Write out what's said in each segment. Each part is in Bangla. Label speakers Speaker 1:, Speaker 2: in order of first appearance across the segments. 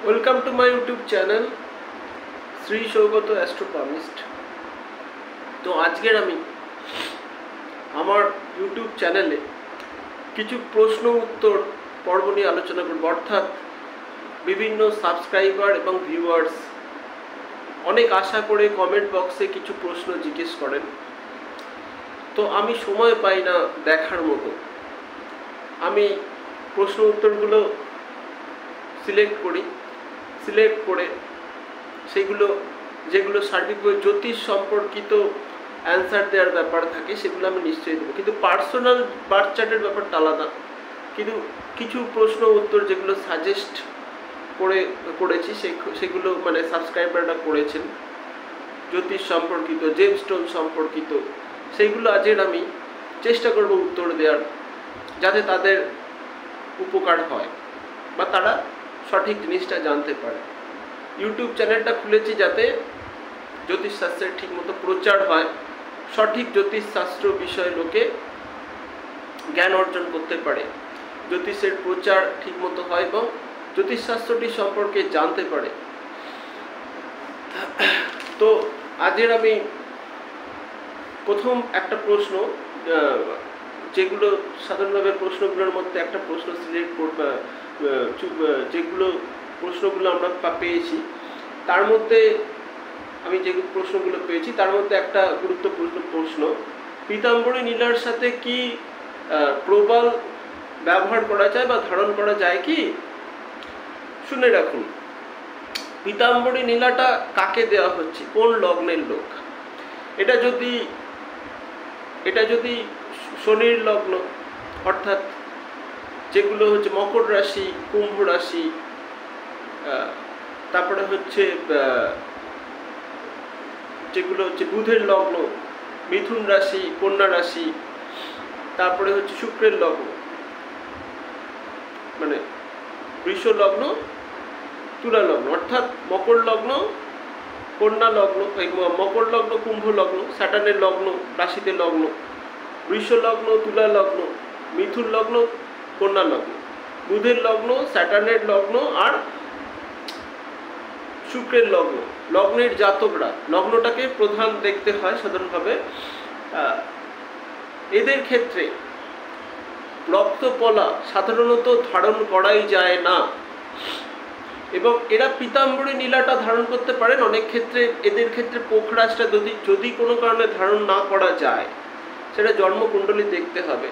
Speaker 1: Welcome to my YouTube channel Shri Saugata astropalmist. তো আজকের আমি আমার ইউটিউব চ্যানেলে কিছু প্রশ্ন উত্তর পর্ব নিয়ে আলোচনা করব। অর্থাৎ বিভিন্ন সাবস্ক্রাইবার এবং ভিউয়ার্স অনেক আশা করে কমেন্ট বক্সে কিছু প্রশ্ন জিজ্ঞেস করেন, তো আমি সময় পাই না দেখার মতো। আমি প্রশ্ন উত্তরগুলো সিলেক্ট করে সেগুলো যেগুলো সার্বিকভাবে জ্যোতিষ সম্পর্কিত অ্যান্সার দেওয়ার ব্যাপার থাকে সেগুলো আমি নিশ্চয়ই দেবো, কিন্তু পার্সোনাল বার্থ চার্টের ব্যাপারটা আলাদা। কিন্তু কিছু প্রশ্ন উত্তর যেগুলো সাজেস্ট করেছি সেগুলো মানে সাবস্ক্রাইবাররা করেছেন জ্যোতিষ সম্পর্কিত, জেমস্টোন সম্পর্কিত, সেইগুলো আজের আমি চেষ্টা করব উত্তর দেওয়ার, যাতে তাদের উপকার হয় বা তারা সঠিক জিনিসটা জানতে পারে। ইউটিউব চ্যানেলটা খুলেছি যাতে জ্যোতিষশাস্ত্রের ঠিকমতো প্রচার হয়, সঠিক জ্যোতিষশাস্ত্র বিষয়ে লোকে জ্ঞান অর্জন করতে পারে, জ্যোতিষের প্রচার ঠিকমতো হয় এবং জ্যোতিষশাস্ত্রটি সম্পর্কে জানতে পারে। তো আজের আমি প্রথম একটা প্রশ্ন, যেগুলো সাধারণভাবে প্রশ্নগুলোর মধ্যে একটা প্রশ্ন সিলেক্ট করব, যেগুলো প্রশ্নগুলো আমরা পেয়েছি তার মধ্যে আমি যে প্রশ্নগুলো পেয়েছি তার মধ্যে একটা গুরুত্বপূর্ণ প্রশ্ন, পীতাম্বরী নীলার সাথে কি প্রবাল ব্যবহার করা যায় বা ধারণ করা যায় কি? শুনে রাখুন, পীতাম্বরী নীলাটা কাকে দেওয়া হচ্ছে, কোন লগ্নের লোক? এটা যদি শনির লগ্ন, অর্থাৎ যেগুলো হচ্ছে মকর রাশি, কুম্ভ রাশি, তারপরে হচ্ছে যেগুলো হচ্ছে বুধের লগ্ন, মিথুন রাশি, কন্যা রাশি, তারপরে হচ্ছে শুক্রের লগ্ন মানে বৃষ লগ্ন, তুলা লগ্ন, অর্থাৎ মকর লগ্ন, কন্যা লগ্ন, মকর লগ্ন, কুম্ভ লগ্ন, স্যাটার্নের লগ্ন, রাশিতে লগ্ন, বৃষ লগ্ন, তুলা লগ্ন, মিথুন লগ্ন, কন্যা লগ্ন, বুধের লগ্ন, স্যাটার্নের লগ্ন আর শুক্রের লগ্ন। লগ্নের জাতকরা লগ্নটাকে প্রধান দেখতে হয় সাধারণভাবে। এদের ক্ষেত্রে রক্তপলা সাধারণত ধারণ করাই যায় না, এবং এরা পীতাম্বরী নীলাটা ধারণ করতে পারেন অনেক ক্ষেত্রে। এদের ক্ষেত্রে পোখরাজটা যদি কোনো কারণে ধারণ না করা যায়, সেটা জন্মকুণ্ডলী দেখতে হবে।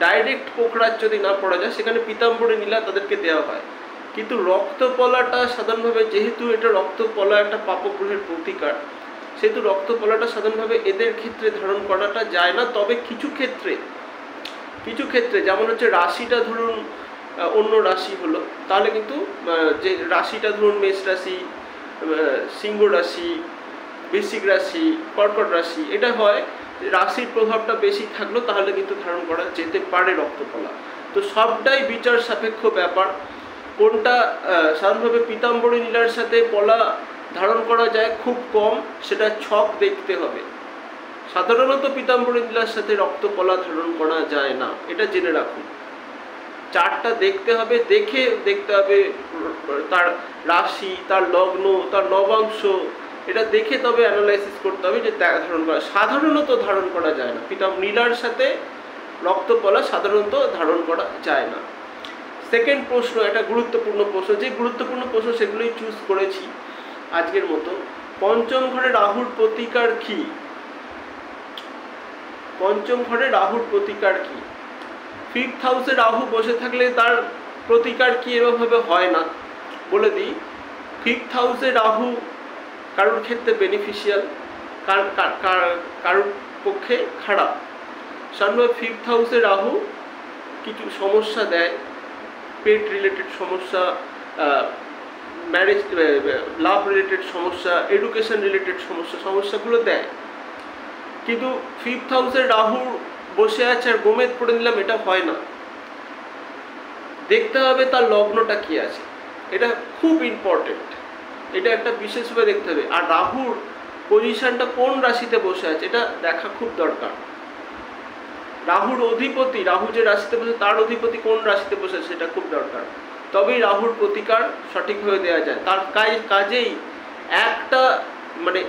Speaker 1: ডাইরেক্ট পোখরাজ যদি না পড়া যায়, সেখানে পীতাম্বরী নীলা তাদেরকে দেওয়া হয়। কিন্তু রক্তপলাটা সাধারণভাবে, যেহেতু এটা রক্তপলা একটা পাপগ্রহের প্রতিকার, সেহেতু রক্তপলাটা সাধারণভাবে এদের ক্ষেত্রে ধারণ করাটা যায় না। তবে কিছু ক্ষেত্রে যেমন হচ্ছে রাশিটা ধরুন অন্য রাশি হলো, তাহলে কিন্তু যে রাশিটা ধরুন মেষ রাশি, সিংহ রাশি, বৃশ্চিক রাশি, কর্কট রাশি, এটা হয় রাশির প্রভাবটা বেশি থাকলো, তাহলে কিন্তু ধারণ করা যেতে পারে রক্তপলা। তো সবটাই বিচার সাপেক্ষ ব্যাপার। কোনটা সাধারণভাবে পীতাম্বরী নীলার সাথে পলা ধারণ করা যায় খুব কম, সেটা ছক দেখতে হবে। সাধারণত পীতাম্বরী নীলার সাথে রক্তপলা ধারণ করা যায় না, এটা জেনে রাখুন। চারটা দেখতে হবে, দেখতে হবে তার রাশি, তার লগ্ন, তার নবাংশ, এটা দেখে তবে অ্যানালাইসিস করতে হবে যে সাধারণত ধারণ করা যায় না। নীলার সাথে রক্তপলা সাধারণত ধারণ করা যায় না। সেকেন্ড প্রশ্ন, এটা গুরুত্বপূর্ণ প্রশ্ন, যে গুরুত্বপূর্ণ প্রশ্ন সেগুলোই চুজ করেছি আজকের মতো। পঞ্চম ঘরে রাহুর প্রতিকার কি? পঞ্চম ঘরে রাহুর প্রতিকার কি? ফিফথ হাউসে রাহু বসে থাকলে তার প্রতিকার কি এভাবে হয় না, বলে দিই। ফিফথ হাউসে রাহু কারোর ক্ষেত্রে বেনিফিশিয়াল, কারোর পক্ষে খারাপ। সাধারণত ফিফথ হাউসে রাহু কিছু সমস্যা দেয়, পেট রিলেটেড সমস্যা, ম্যারেজ, লাভ রিলেটেড সমস্যা, এডুকেশন রিলেটেড সমস্যাগুলো দেয়। কিন্তু ফিফথ হাউসের রাহু বসে আছে আর গোমেদ পড়ে নিলাম, এটা হয় না। দেখতে হবে তার লগ্নটা কি আছে, এটা খুব ইম্পর্টেন্ট, এটা একটা বিশেষভাবে দেখতে হবে। আর রাহুর পজিশনটা কোন রাশিতে বসে আছে এটা দেখা খুব দরকার। রাহুর অধিপতি, রাহু যে রাশিতে বসে তার অধিপতি কোন রাশিতে বসে আছে সেটা খুব দরকার। তবেই রাহুর প্রতিকার সঠিকভাবে দেওয়া যায়। তার কাজেই একটা মানে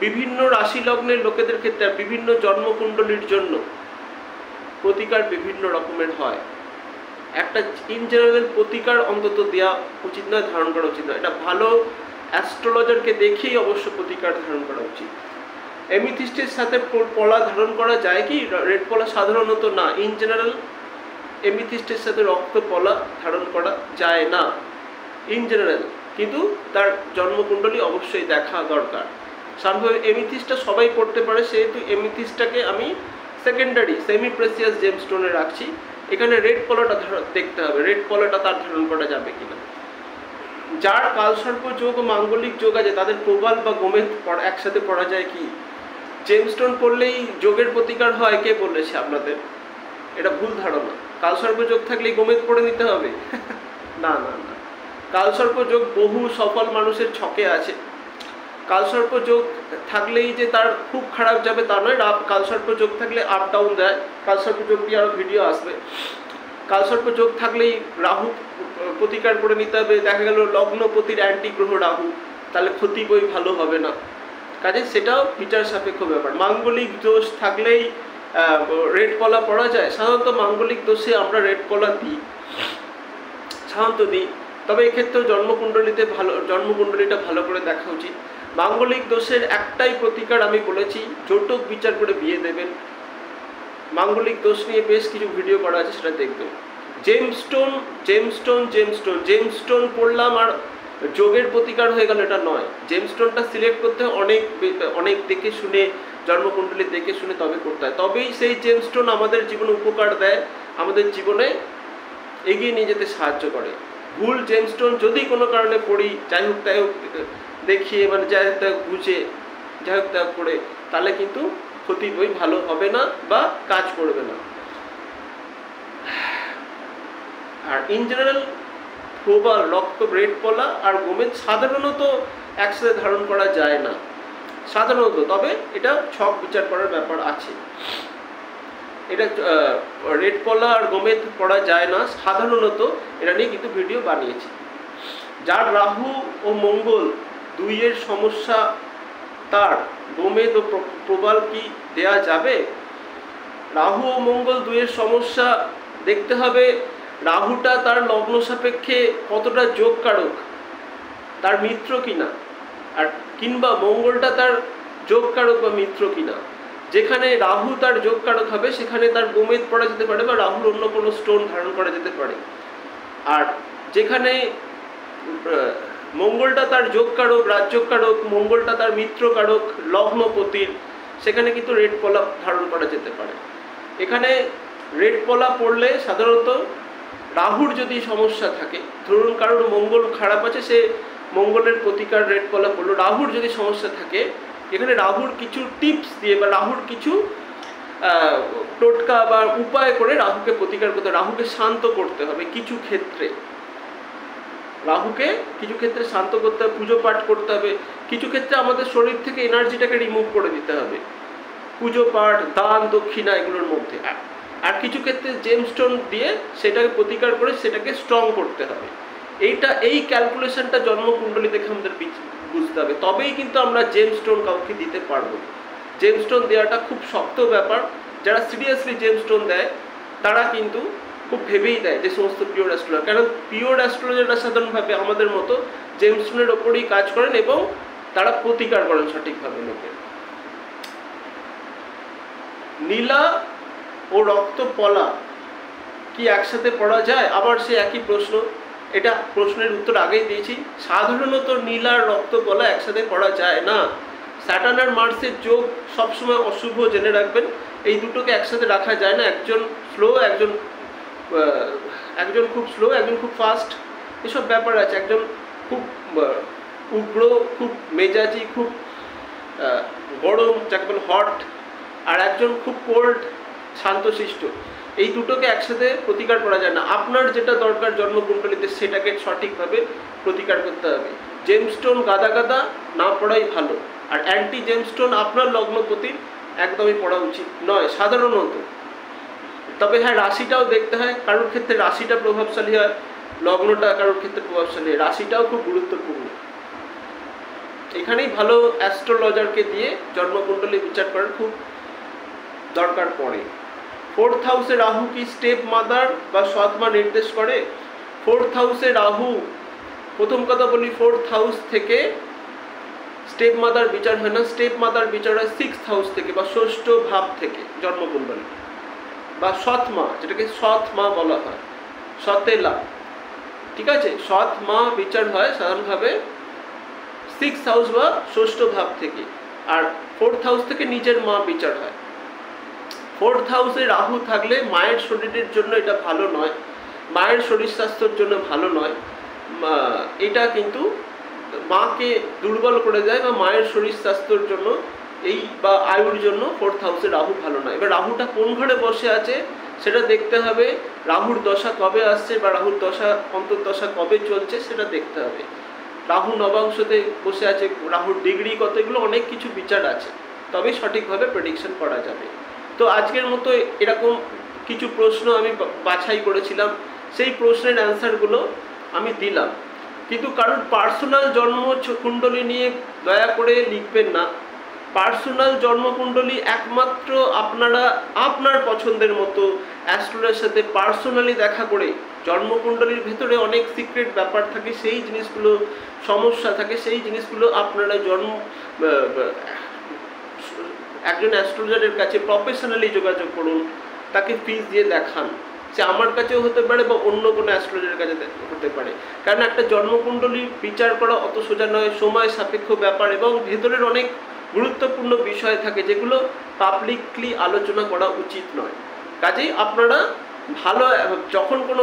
Speaker 1: বিভিন্ন রাশি লগ্নের লোকেদের ক্ষেত্রে বিভিন্ন জন্মকুণ্ডলীর জন্য প্রতিকার বিভিন্ন রকমের হয়। একটা ইন জেনারেল প্রতিকার অন্তত দেওয়া উচিত নয়, ধারণ করা উচিত নয়। এটা ভালো অ্যাস্ট্রোলজারকে দেখেই অবশ্য প্রতিকার ধারণ করা উচিত। এমিথিস্টের সাথে পলা ধারণ করা যায় কি? রেড পলা সাধারণত না। ইন জেনারেল এমিথিস্টের সাথে রক্ত পলা ধারণ করা যায় না ইন জেনারেল, কিন্তু তার জন্মকুণ্ডলী অবশ্যই দেখা দরকার। স্বাভাবিক এমিথিস্টটা সবাই পড়তে পারে, সেহেতু এমিথিস্টটাকে আমি সেকেন্ডারি সেমি প্রেসিয়াস জেমস্টোনে রাখছি। এখানে রেড পলাটা দেখতে হবে, রেড পলাটা তার ধারণ করা যাবে কিনা। যার কালসর্প যোগ ও মাঙ্গলিক যোগ আছে তাদের প্রবাল বা গোমেদ একসাথে পড়া যায় কি? জেমস্টোন পড়লেই যোগের প্রতিকার হয়, কে বলেছে আপনাদের? এটা ভুল ধারণা। কালসর্প যোগ থাকলেই গোমেদ পড়ে নিতে হবে? না না না, কালসর্প যোগ বহু সফল মানুষের ছকে আছে। কালসর্প যোগ থাকলেই যে তার খুব খারাপ যাবে তা নয়। কালসর্প যোগ থাকলে আপ ডাউন দেয়। কালসর্প যোগ দিয়ে আরও ভিডিও আসবে। কালসর্প যোগ থাকলেই রাহু প্রতিকার করে নিতে হবে। দেখা গেল লগ্নপতির অ্যান্টি গ্রহ রাহু, তাহলে ক্ষতি বই ভালো হবে না। কাজে সেটাও বিচার সাপেক্ষ ব্যাপার। মাঙ্গলিক দোষ থাকলেই রেড পলা পড়া যায়। সাধারণত মাঙ্গলিক দোষে আমরা রেড পলা দিই, সাধারণত দিই। তবে এক্ষেত্রেও জন্মকুণ্ডলীটা ভালো করে দেখা উচিত। মাঙ্গলিক দোষের একটাই প্রতিকার আমি বলেছি, জটক বিচার করে বিয়ে দেবেন। মাঙ্গলিক দোষ নিয়ে বেশ কিছু ভিডিও করা আছে, সেটা দেখবেন। জেমস্টোন জেমস্টোন জেমস্টোন জেমস্টোন পড়লাম আর যোগের প্রতিকার হয়ে গেল, এটা নয়। জেমস্টোনটা সিলেক্ট করতে অনেক দেখে শুনে, জন্মকুণ্ডলী দেখে শুনে তবে করতে হয়। তবেই সেই জেমস্টোন আমাদের জীবনে উপকার দেয়, আমাদের জীবনে এগিয়ে নিয়ে যেতে সাহায্য করে। ভুল জেমস্টোন যদি কোনো কারণে পড়ি, যাই হোক তাই হোক দেখিয়ে, মানে যাই হোক তাই বুঝে, যাই হোক তাই করে, তাহলে কিন্তু ক্ষতি বই ভালো হবে না বা কাজ করবে না। আর ইন জেনারেল প্রবাল, রক্ত, রেড পলা আর গোমেদ সাধারণত একসাথে ধারণ করা যায় না সাধারণত, তবে এটা ছক বিচার করার ব্যাপার আছে। এটা রেড পলা আর গোমেদ পড়া যায় না সাধারণত, এটা নিয়ে কিন্তু ভিডিও বানিয়েছি। যার রাহু ও মঙ্গল দুইয়ের সমস্যা, তার গোমেদ ও প্রবাল কি দেয়া যাবে? রাহু ও মঙ্গল দুইয়ের সমস্যা দেখতে হবে রাহুটা তার লগ্ন সাপেক্ষে কতটা যোগ কারক, তার মিত্র কিনা, আর কিংবা মঙ্গলটা তার যোগ কারক বা মিত্র কিনা। যেখানে রাহু তার যোগ কারক হবে সেখানে তার গোমেদ পড়া যেতে পারে বা রাহুর অন্য কোনো স্টোন ধারণ করা যেতে পারে। আর যেখানে মঙ্গলটা তার যোগ কারক, রাজযোগ কারক, মঙ্গলটা তার মিত্র কারক লগ্নপতির, সেখানে কিন্তু রেড পলা ধারণ করা যেতে পারে। এখানে রেড পলা পড়লে সাধারণত রাহুর যদি সমস্যা থাকে, ধরুন কারোর মঙ্গল খারাপ আছে, সে মঙ্গলের প্রতিকার রেড পলা পড়লো। রাহুর যদি সমস্যা থাকে, এখানে রাহুর কিছু টিপস দিয়ে বা রাহুর কিছু টোটকা বা উপায় করে রাহুকে প্রতিকার করতে, রাহুকে শান্ত করতে হবে। কিছু ক্ষেত্রে রাহুকে শান্ত করতে হবে, পুজো পাঠ করতে হবে। কিছু ক্ষেত্রে আমাদের শরীর থেকে এনার্জিটাকে রিমুভ করে দিতে হবে, পুজো পাঠ, দান, দক্ষিণা, এগুলোর মধ্যে। আর কিছু ক্ষেত্রে জেমস্টোন দিয়ে সেটাকে প্রতিকার করে সেটাকে স্ট্রং করতে হবে। এই ক্যালকুলেশনটা জন্মকুণ্ডলী দেখে আমাদের বুঝতে হবে, তবেই কিন্তু আমরা জেমস্টোন কাউকে দিতে পারবো। জেমস্টোন দেওয়াটা খুব শক্ত ব্যাপার। যারা সিরিয়াসলি জেমস্টোন দেয় তারা কিন্তু খুব ভেবেই দেয়, যে সমস্ত পিওর অ্যাস্ট্রোলজার। কারণ পিওর অ্যাস্ট্রোলজাররা সাধারণভাবে আমাদের মতো জেমস্টোনের ওপরেই কাজ করেন এবং তারা প্রতিকার করেন সঠিকভাবে লোকের। নীলা ও রক্ত পলা কি একসাথে পড়া যায়? আবার সে একই প্রশ্ন। এটা প্রশ্নের উত্তর আগেই দিয়েছি। সাধারণত নীলা আর রক্ত পলা একসাথে পড়া যায় না। স্যাটার্ন আর মার্সের যোগ সবসময় অশুভ, জেনে রাখবেন। এই দুটোকে একসাথে রাখা যায় না। একজন স্লো, একজন খুব স্লো, একজন খুব ফাস্ট, এসব ব্যাপার আছে। একজন খুব উগ্র, খুব মেজাজি, খুব গরম, যাকে বলে হট, আর একজন খুব কোল্ড, শান্তশিষ্ট। এই দুটোকে একসাথে প্রতিকার করা যায় না। আপনার যেটা দরকার জন্মকুণ্ডলীতে সেটাকে সঠিকভাবে প্রতিকার করতে হবে। জেমস্টোন গাদা না পড়াই ভালো। আর অ্যান্টি জেমস্টোন আপনার লগ্নপতির একদমই পড়া উচিত নয় সাধারণত। তবে হ্যাঁ, রাশিটাও দেখতে হয়। কারোর ক্ষেত্রে রাশিটা প্রভাবশালী হয়, লগ্নটা কারোর ক্ষেত্রে প্রভাবশালী, রাশিটাও খুব গুরুত্বপূর্ণ। এখানেই ভালো অ্যাস্ট্রোলজারকে দিয়ে জন্মকুণ্ডলী বিচার করার খুব দরকার পড়ে। 4th হাউসে রাহু কি স্টেপ মাদার বা সৎ মা নির্দেশ করে? 4th হাউসে রাহু, প্রথম কথা বলি, 4th হাউস থেকে স্টেপ মাদার বিচার হয় না। স্টেপ মাদার বিচার হয় 6th হাউস থেকে বা ষষ্ঠ ভাব থেকে জন্মকুণ্ডলী, বা সৎ মা, যেটাকে সৎ মা বলা হয়, সতেলা, ঠিক আছে। সৎ মা বিচার হয় সাধারণভাবে 6th হাউস বা ষষ্ঠ ভাব থেকে, আর 4th হাউস থেকে নিজের মা বিচার হয়। 4th হাউসে রাহু থাকলে মায়ের শরীরের জন্য এটা ভালো নয়, মায়ের শরীর স্বাস্থ্যের জন্য ভালো নয়। এটা কিন্তু মাকে দুর্বল করে দেয়, বা মায়ের শরীর স্বাস্থ্যের জন্য এই বা আয়ুর জন্য 4th হাউসে রাহু ভালো নয়। এবার রাহুটা কোন ঘরে বসে আছে সেটা দেখতে হবে, রাহুর দশা কবে আসছে বা রাহুর দশা অন্তর্দশা কবে চলছে সেটা দেখতে হবে। রাহু নবাংশতে বসে আছে, রাহুর ডিগ্রি কত, এগুলো অনেক কিছু বিচার আছে, তবেই সঠিকভাবে প্রেডিকশন করা যাবে। তো আজকের মতো এরকম কিছু প্রশ্ন আমি বাছাই করেছিলাম, সেই প্রশ্নের অ্যান্সারগুলো আমি দিলাম। কিন্তু কারোর পার্সোনাল জন্মকুণ্ডলী নিয়ে দয়া করে লিখবেন না। পার্সোনাল জন্মকুণ্ডলী একমাত্র আপনারা আপনার পছন্দের মতো অ্যাস্ট্রোলজারের সাথে পার্সোনালি দেখা করে, জন্মকুণ্ডলীর ভেতরে অনেক সিক্রেট ব্যাপার থাকে, সেই জিনিসগুলো সমস্যা থাকে, সেই জিনিসগুলো আপনারা একজন অ্যাস্ট্রোলজারের কাছে প্রফেশনালি যোগাযোগ করুন, তাকে ফিস দিয়ে দেখান। সে আমার কাছেও হতে পারে বা অন্য কোনো অ্যাস্ট্রোলজারের কাছে হতে পারে, কারণ একটা জন্মকুণ্ডলী বিচার করা অত সোজা নয়, সময় সাপেক্ষ ব্যাপার, এবং ভেতরের অনেক গুরুত্বপূর্ণ বিষয় থাকে যেগুলো পাবলিকলি আলোচনা করা উচিত নয়। কাজেই আপনারা ভালো, যখন কোনো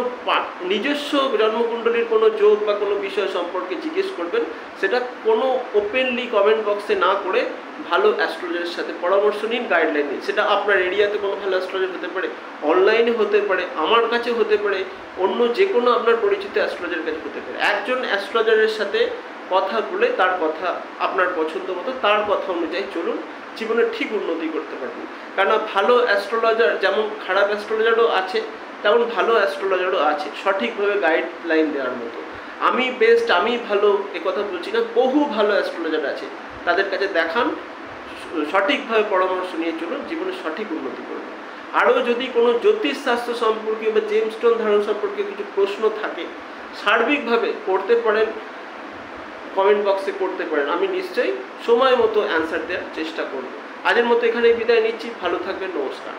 Speaker 1: নিজস্ব জন্মকুণ্ডলীর কোনো যোগ বা কোনো বিষয় সম্পর্কে জিজ্ঞেস করবেন, সেটা কোনো ওপেনলি কমেন্ট বক্সে না করে ভালো অ্যাস্ট্রোলজারের সাথে পরামর্শ নিন, গাইডলাইন নিন। সেটা আপনার এরিয়াতে কোনো ভালো অ্যাস্ট্রোলজার হতে পারে, অনলাইনে হতে পারে, আমার কাছে হতে পারে, অন্য যে কোনো আপনার পরিচিত অ্যাস্ট্রোলজারের কাছে হতে পারে। একজন অ্যাস্ট্রোলজারের সাথে কথা বলে তার কথা আপনার পছন্দ মতো তার কথা অনুযায়ী চলুন, জীবনে ঠিক উন্নতি করতে পারবেন। কেননা ভালো অ্যাস্ট্রোলজার যেমন খারাপ অ্যাস্ট্রোলজারও আছে, তেমন ভালো অ্যাস্ট্রোলজারও আছে সঠিকভাবে গাইডলাইন দেওয়ার মতো। আমি বেস্ট, আমি ভালো এ কথা বলছি না, বহু ভালো অ্যাস্ট্রোলজার আছে, তাদের কাছে দেখান, সঠিকভাবে পরামর্শ নিয়ে চলুন, জীবনে সঠিক উন্নতি করবেন। আরও যদি কোনো জ্যোতিষশাস্ত্র সম্পর্কে বা জেমস্টোন ধারণ সম্পর্কে কিছু প্রশ্ন থাকে, সার্বিকভাবে করতে পারেন, কমেন্ট বক্সে করতে পারেন, আমি নিশ্চয়ই সময় মতো অ্যান্সার দেওয়ার চেষ্টা করব। আজের মতো এখানেই বিদায় নিচ্ছি, ভালো থাকবেন, নমস্কার।